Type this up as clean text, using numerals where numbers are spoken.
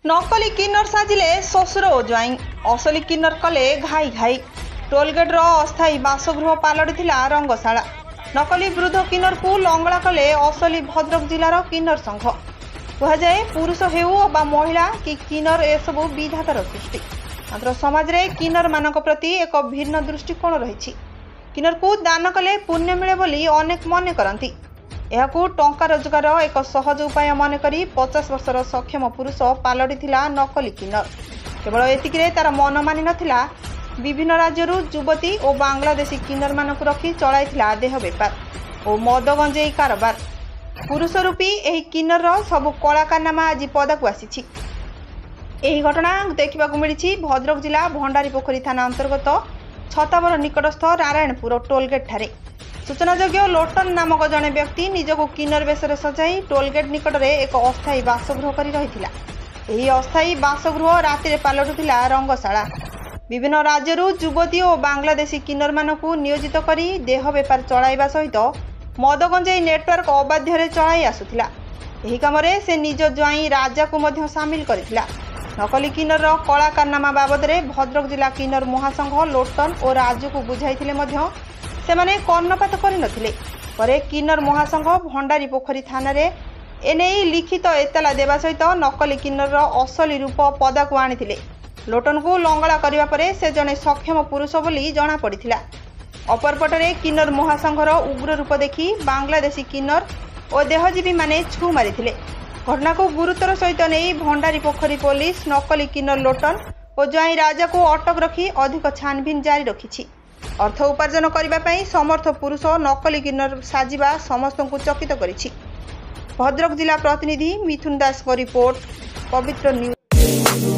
नकली किन्नर साजिले शशुर ओ ज्वाई असली किन्नर कले घाई घाई टोलगेट अस्थायी बासगृह पलटिला रंगशाला नकली वृद्ध किन्नर को लंगड़ा कले असली भद्रक जिलार किन्नर संघ कहुए पुरुष हेउ बा महिला कि किन्नर एसबू विधातार सृष्टि मात्र समाज रे किन्नर मानक प्रति एक भिन्न दृष्टिकोण रही किन्नर को दान कले पुण्य मिले बोली अनेक मन करती यहाकू टंका रोजगार एक सहज उपाय मन करी 50 वर्षर सक्षम पुरुष पलटिला नकली किन्नर केवल एतिकिरे तार मन मानि नथिला विभिन्न राज्यरू युवती और बांग्लादेशी किन्नर मानक रखी चलाइथिला देह बेपार और मद गंजेई कारोबार पुरुष रूपी एही किन्नर सबु कला कारनामा आज पदाकू आसी एही घटना देखा मिली भद्रक जिला भंडारीपोखरी थाना अंतर्गत छतावर निकटस्थ नारायणपुर टोलगेट ठारे सूचनायोग्य लोटन नामक जड़े व्यक्ति निजक किन्नर बेशरे सजाई टोलगेट निकट में एक अस्थायी बासगृह कर रही अस्थायी बासगृह राति पलटुला रंगशाला विभिन्न राज्यरू युवती और बांग्लादेशी किन्नर मानक नियोजित कर देह बेपार चलाइबा सहित मद गंजेई नेटवर्क अबाध्य चलाई आसुला एही कामरे से निज ज्वाई राजा को मध्य सामिल करथिला नकली किन्नर कला कारनामा बाबद भद्रक जिला किन्नर महासंघ लोटन और राजू को बुझाइथिले मध्य सेमाने कर्णपात करनथिले परे किन्नर महासंघ भंडारीपोखरी थाना रे एने लिखित एतला देवा सहित नकली किन्नर असली रूप पदाकू आनिथिले लोटन को लंगड़ा करिबा परे से जने सक्षम पुरुष बोली जना पड़िथिला अपरपटरे किन्नर महासंघर उग्र रूप देखि बांग्लादेशी किन्नर और देहजीवी माने छु मारिथिले घटना को गुरुतर सहित नहीं भंडारीपोखरी पुलिस नकली किन्नर लोटन और ज्वाई राजा को अटक रखी अधिक छानबीन जारी रखिछि अर्थ उपार्जन करने समर्थ पुरुष नकली किन्नर साजिबा समस्त को चकित करिछि। भद्रक जिला प्रतिनिधि मिथुन दास रिपोर्ट पवित्र न्यूज।